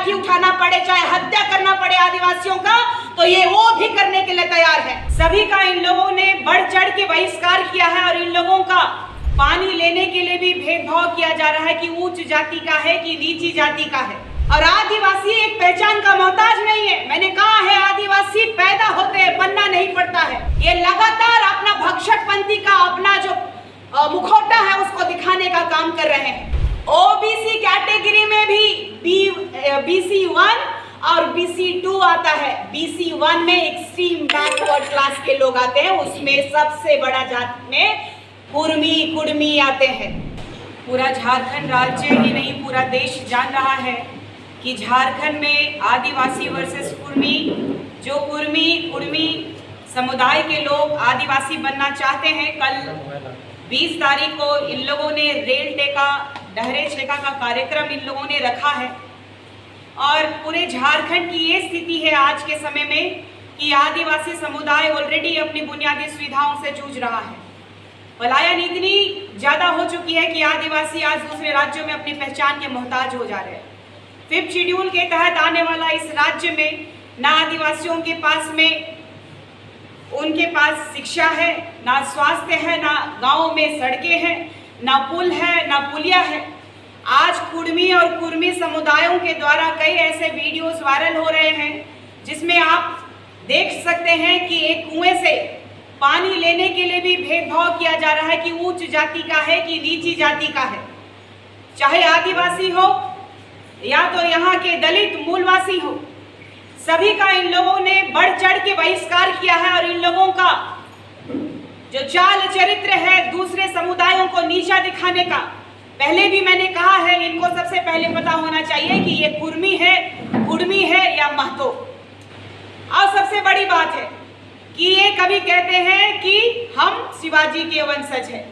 लाठी उठाना पड़े, चाहे हत्या करना पड़े आदिवासियों का, तो ये वो भी करने के लिए तैयार है। सभी का इन लोगों ने बढ़ चढ़ के बहिष्कार किया है और इन लोगों का पानी लेने के लिए भी भेदभाव किया जा रहा है कि उच्च जाति का है कि नीची जाति का है। और आदिवासी एक पहचान का मोहताज नहीं है। मैंने कहा है, आदिवासी पैदा होते हैं, बनना नहीं पड़ता है। ये लगातार अपना भक्षकपंथी का अपना जो मुखौटा है उसको दिखाने का काम कर रहे हैं। ओबीसी कैटेगरी में भी BC1 और BC2 आता है। BC1 में एक्सट्रीम बैकवर्ड क्लास के लोग आते हैं, उसमें सबसे बड़ा जात में कुर्मी कुर्मी आते हैं। पूरा झारखंड राज्य ही नहीं, पूरा देश जान रहा है कि झारखंड में आदिवासी वर्सेस कुर्मी, जो कुर्मी समुदाय के लोग आदिवासी बनना चाहते हैं, कल 20 तारीख को इन लोगों ने रेल टेका, डहरे छेका का कार्यक्रम इन लोगों ने रखा है। और पूरे झारखंड की ये स्थिति है आज के समय में कि आदिवासी समुदाय ऑलरेडी अपनी बुनियादी सुविधाओं से जूझ रहा है। पलायन इतनी ज़्यादा हो चुकी है कि आदिवासी आज दूसरे राज्यों में अपनी पहचान के मोहताज हो जा रहे हैं। 5th शेड्यूल के तहत आने वाला इस राज्य में ना आदिवासियों के पास में उनके पास शिक्षा है, ना स्वास्थ्य है, ना गाँव में सड़कें हैं, ना पुल है, ना पुलिया है। आज कुर्मी और कुर्मी समुदायों के द्वारा कई ऐसे वीडियोस वायरल हो रहे हैं जिसमें आप देख सकते हैं कि एक कुएं से पानी लेने के लिए भी भेदभाव किया जा रहा है कि उच्च जाति का है कि नीची जाति का है। चाहे आदिवासी हो या तो यहाँ के दलित मूलवासी हो, सभी का इन लोगों ने बढ़ चढ़ के बहिष्कार किया है। और इन लोगों का जो चाल चरित्र है दूसरे समुदायों को नीचा दिखाने का, पहले भी मैंने कहा है, इनको सबसे पहले पता होना चाहिए कि ये कुर्मी है, कुर्मी है या महतो। और सबसे बड़ी बात है कि ये कभी कहते हैं कि हम शिवाजी के वंशज हैं,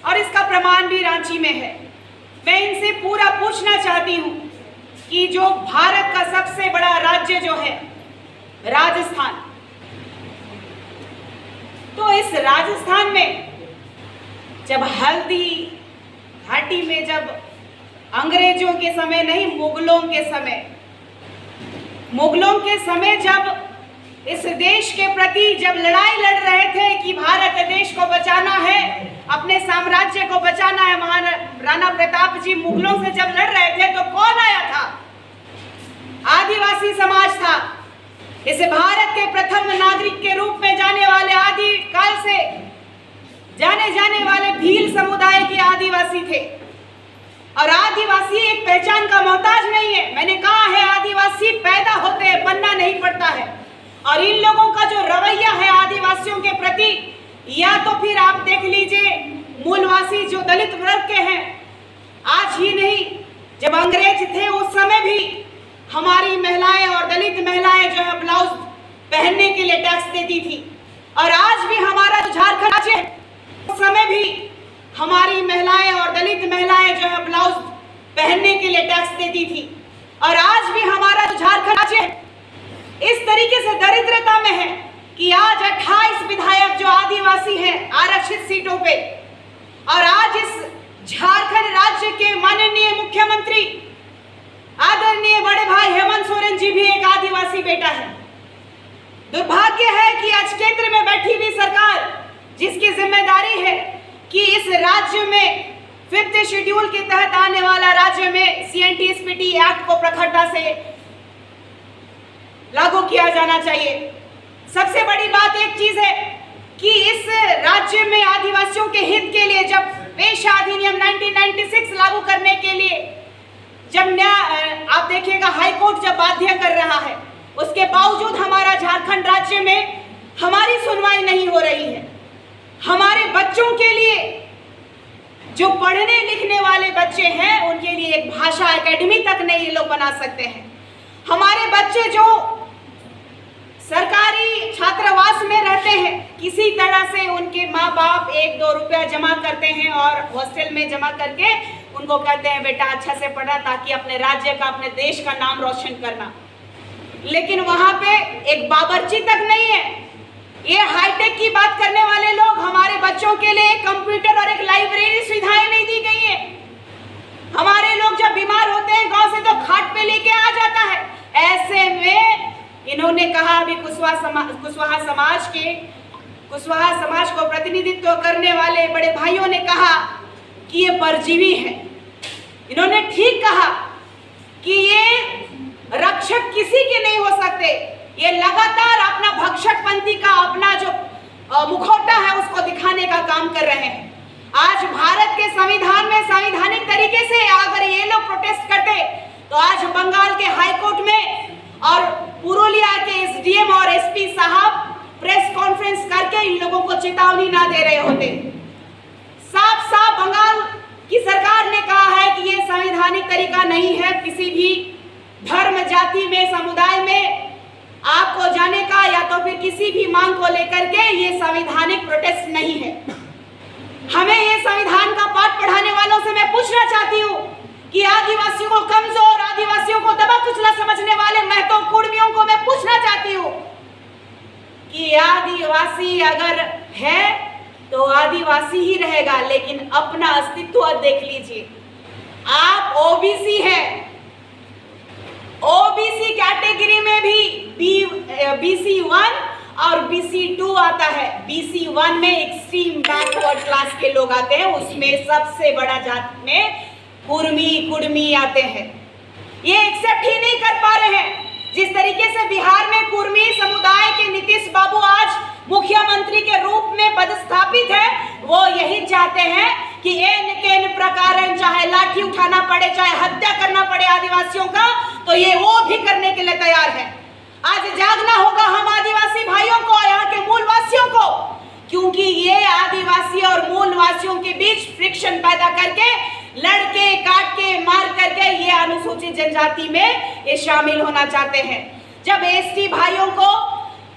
और इसका प्रमाण भी रांची में है। मैं इनसे पूरा पूछना चाहती हूँ कि जो भारत का सबसे बड़ा राज्य जो है राजस्थान, तो इस राजस्थान में जब हल्दी घाटी में, जब अंग्रेजों के समय नहीं, मुगलों के समय जब इस देश के प्रति जब लड़ाई लड़ रहे थे कि भारत देश को बचाना है, अपने साम्राज्य को बचाना है, महाराणा प्रताप जी मुगलों से जब लड़ रहे थे, तो कौन आया था? आदिवासी समाज था। इस भारत के प्रथम नागरिक के रूप में जाने वाले, आदि काल से जाने जाने वाले भील समुदाय के आदिवासी थे। और आदिवासी एक पहचान का मोहताज नहीं है। मैंने कहा है, आदिवासी पैदा होते हैं, बनना नहीं पड़ता है। और इन लोगों का जो रवैया है आदिवासियों के प्रति, या तो फिर आप देख लीजिए मूलवासी जो दलित वर्ग के हैं, आज ही नहीं, जब अंग्रेज थे उस समय भी हमारी महिलाएं और दलित महिलाएं जो है ब्लाउज पहनने के लिए टैक्स देती थी। और आज भी हमारा झारखंड राज्य है, उस समय भी हमारी महिलाएं और दलित महिलाएं जो है ब्लाउज पहनने के लिए टैक्स देती थी। और आज भी हमारा झारखंड राज्य इस तरीके से दरिद्रता में है कि आज 28 विधायक जो आदिवासी हैं आरक्षित सीटों पे, और आज इस झारखंड राज्य के माननीय मुख्यमंत्री आदरणीय बड़े भाई हेमंत सोरेन जी भी एक आदिवासी बेटा है। दुर्भाग्य है कि आज केंद्र में बैठी हुई सरकार, जिसकी जिम्मेदारी है कि इस राज्य में 5th शेड्यूल के तहत आने वाला राज्य में CNTSPT एक्ट को प्रखरता से लागू किया जाना चाहिए। सबसे बड़ी बात एक चीज है कि इस राज्य में आदिवासियों के हित के लिए जब पेशा अधिनियम 1996 लागू करने के लिए जब आप देखिएगा हाई कोर्ट जब बाध्य कर रहा है, उसके बावजूद हमारा झारखंड राज्य में हमारी सुनवाई नहीं हो रही है। हमारे बच्चों के लिए, जो पढ़ने लिखने वाले बच्चे हैं, उनके लिए एक भाषा एकेडमी तक नहीं ये लोग बना सकते हैं। हमारे बच्चे जो सरकारी छात्रावास में रहते हैं, किसी तरह से उनके माँ बाप 1-2 रुपया जमा करते हैं और हॉस्टल में जमा करके उनको कहते हैं बेटा अच्छा से पढ़ा ताकि अपने राज्य का, अपने देश का नाम रोशन करना। लेकिन वहाँ पे एक बावर्ची तक नहीं है। ये हाईटेक की बात करने वाले लोग, हमारे बच्चों के लिए एक कंप्यूटर और एक लाइब्रेरी सुविधाएं नहीं दी गई है। हमारे लोग जब बीमार होते हैं गांव से तो खाट पे लेके आ जाते इन्होंने कहा अभी कुशवाहा समाज को प्रतिनिधित्व करने वाले बड़े भाइयों ने कहा कि ये परजीवी है। इन्होंने ठीक कहा कि ये रक्षक किसी के नहीं हो सकते। ये लगातार अपना भक्षकपंथी का अपना जो मुखौटा है उसको दिखाने का काम कर रहे हैं। आज भारत के संविधान में संवैधानिक तरीके से अगर ये लोग प्रोटेस्ट करते तो आज बंगाल के हाई कोर्ट में और पुरुलिया के एसडीएम और एसपी साहब प्रेस कॉन्फ्रेंस करके इन लोगों को चेतावनी ना दे रहे होते। साफ साफ बंगाल की सरकार ने कहा है कि ये संवैधानिक तरीका नहीं है किसी भी धर्म, जाति में, समुदाय में आपको जाने का या तो फिर किसी भी मांग को लेकर के ये संवैधानिक प्रोटेस्ट नहीं है। हमें ये संविधान का पाठ पढ़ाने वालों से मैं पूछना चाहती हूँ कि आदिवासियों को कमजोर, आदिवासियों को दबा कुचला समझने वाले महतो कुर्मियों को मैं पूछना चाहती हूँ कि आदिवासी अगर है तो आदिवासी ही रहेगा, लेकिन अपना अस्तित्व देख लीजिए। आप ओबीसी है, ओबीसी कैटेगरी में भी BC1 और BC2 आता है। BC1 में एक्सट्रीम बैकवर्ड क्लास के लोग आते हैं, उसमें सबसे बड़ा जात में कुर्मी आते हैं। ये एक्सेप्ट ही नहीं कर पा रहे हैं। जिस तरीके से बिहार में कुर्मी समुदाय के नीतीश बाबू आज मुख्यमंत्री के रूप में पदस्थापित है, वो यही चाहते हैं कि एन प्रकार चाहे लाठी उठाना पड़े, चाहे हत्या करना पड़े आदिवासियों का, तो ये वो भी करने के लिए तैयार है। आज जागना होगा हम आदिवासी भाइयों को, यहाँ के मूलवासियों को, क्योंकि ये आदिवासी और मूलवासियों के बीच फ्रिक्शन पैदा करके लड़के काट के मार करके ये अनुसूचित जनजाति में ये शामिल होना चाहते हैं। जब एसटी भाइयों को,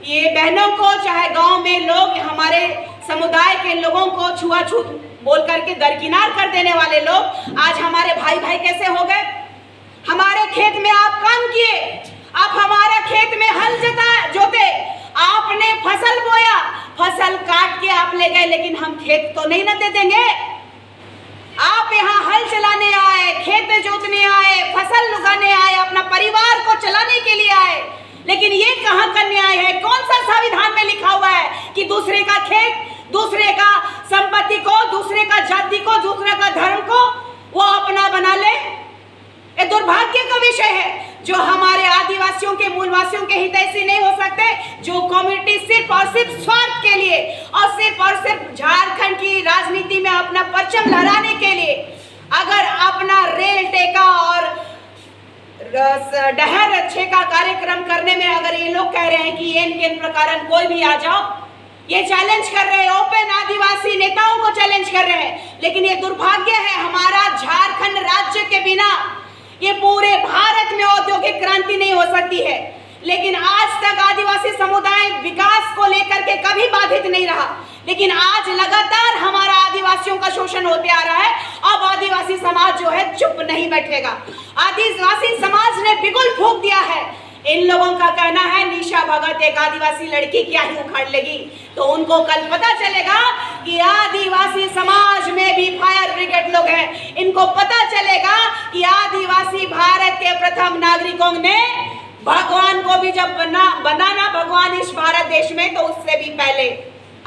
ये बहनों को, चाहे गांव में लोग हमारे समुदाय के लोगों को छुआछूत बोल करके दरकिनार कर देने वाले लोग आज हमारे भाई कैसे हो गए। हमारे खेत में आप काम किए, आप हमारे खेत में हल जोते, आपने फसल बोया, फसल काट के आप ले गए, लेकिन हम खेत तो नहीं न दे देंगे। आप यहाँ हल चलाने आए, खेत जोतने आए, फसल उगाने आए, अपना परिवार को चलाने के लिए आए, लेकिन ये कहाँ का न्याय है? कौन सा संविधान में लिखा हुआ है कि दूसरे का खेत, दूसरे का संपत्ति को, दूसरे का जाति को, दूसरे का धर्म को वो अपना बना ले? ये दुर्भाग्य का विषय है। जो हमारे आदिवासियों के, मूलवासियों के हित ऐसे नहीं हो सकते, जो कम्युनिटी सिर्फ और सिर्फ स्वार्थ के लिए और सिर्फ झारखंड की राजनीति में अपना परचम लहराने के लिए अगर अपना रेल टेका और डहर छेका कार्यक्रम करने में अगर ये लोग कह रहे हैं कि एन प्रकार कोई भी आ जाओ, ये चैलेंज कर रहे हैं, ओपन आदिवासी नेताओं को चैलेंज कर रहे हैं, लेकिन ये दुर्भाग्य है, हमारा झारखंड राज्य के बिना ये पूरे भारत में औद्योगिक क्रांति नहीं हो सकती है। लेकिन आज तक आदिवासी समुदाय विकास को लेकर के कभी बाधित नहीं रहा, लेकिन आज लगातार हमारा आदिवासियों का शोषण होते आ रहा है। अब आदिवासी समाज जो है चुप नहीं बैठेगा। आदिवासी समाज ने बिगुल फूंक दिया है। इन लोगों का कहना है निशा भगत एक आदिवासी लड़की क्या ही उखाड़ लेगी, तो उनको कल पता चलेगा कि आदिवासी समाज में भी फायर ब्रिगेड लोग हैं। इनको पता चलेगा कि आदिवासी भारत के प्रथम नागरिकों ने भगवान को भी जब बनाना भगवान इस भारत देश में, तो उससे भी पहले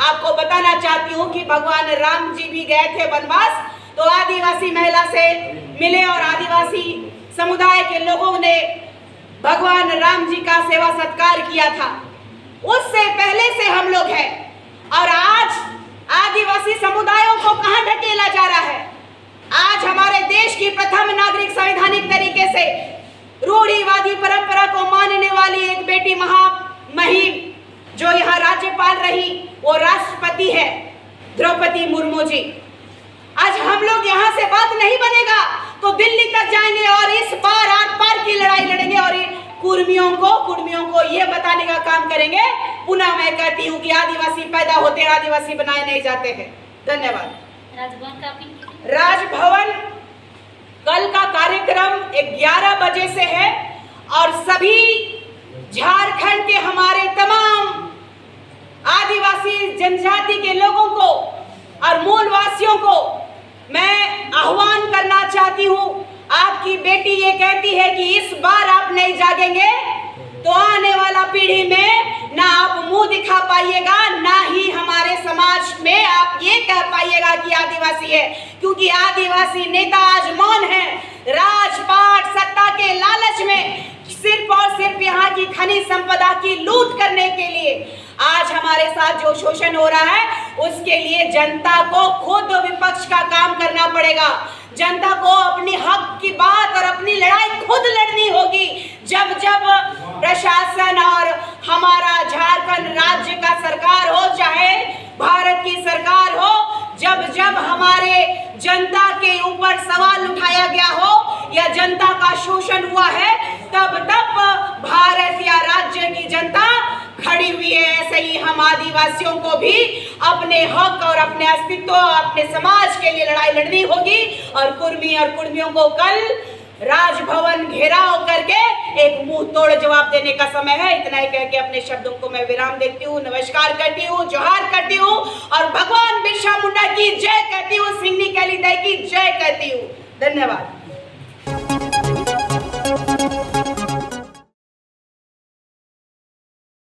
आपको बताना चाहती हूँ कि भगवान राम जी भी गए थे वनवास, तो आदिवासी महिला से मिले और आदिवासी समुदाय के लोगों ने भगवान राम जी का सेवा सत्कार किया था। उससे पहले से हम लोग हैं, और आज आदिवासी समुदायों को कहां ढकेला जा रहा है? आज हमारे देश की प्रथम नागरिक संवैधानिक तरीके से रूढ़िवादी परंपरा को मानने वाली एक बेटी महामहिम जो यहाँ राज्यपाल रही, वो राष्ट्रपति है द्रौपदी मुर्मू जी। आज हम लोग यहाँ से बात नहीं बनेगा तो दिल्ली तक जाएंगे और इस बार आर पार की लड़ाई लड़ेंगे और कुर्मियों को ये बताने का काम करेंगे। पुनः मैं कहती हूँ कि आदिवासी पैदा होते हैं, आदिवासी बनाए नहीं जाते हैं। धन्यवाद। राजभवन कल का कार्यक्रम 11 बजे से है और सभी झारखंड के हमारे तमाम आदिवासी जनजाति के लोगों को और मूलवासियों को मैं आह्वान करना चाहती हूँ। आपकी बेटी ये कहती है कि इस बार आप नहीं जागेंगे तो आने वाला पीढ़ी में ना आप मुंह दिखा पाइएगा, ना ही हमारे समाज में आप ये कह पाइएगा कि आदिवासी है, क्योंकि आदिवासी नेता आज मौन है। राजपाट सत्ता के लालच में सिर्फ और सिर्फ यहाँ की खनिज संपदा की लूट करने के लिए आज हमारे साथ जो शोषण हो रहा है, उसके लिए जनता को खुद विपक्ष का काम करना पड़ेगा। जनता को अपनी हक की बात और अपनी लड़ाई खुद लड़नी होगी। जब जब प्रशासन और हमारा झारखंड राज्य का सरकार हो, चाहे भारत की सरकार हो, जब जब हमारे जनता के ऊपर सवाल उठाया गया हो या जनता का शोषण हुआ है, तब तब भारत या राज्य की जनता खड़ी हुई है। ऐसे ही हम आदिवासियों को भी अपने हक और अपने अस्तित्व, अपने समाज के लिए लड़ाई लड़नी होगी। और कुर्मी और कुर्मियों को कल राजभवन घेराव करके एक मुंह तोड़ जवाब देने का समय है। इतना ही कह के अपने शब्दों को मैं विराम देती हूँ, नमस्कार करती हूँ, जोहार करती हूँ और भगवान बिरसा मुंडा की जय कहती हूँ, सिंगनी कैली दाई की जय कहती हूँ। धन्यवाद।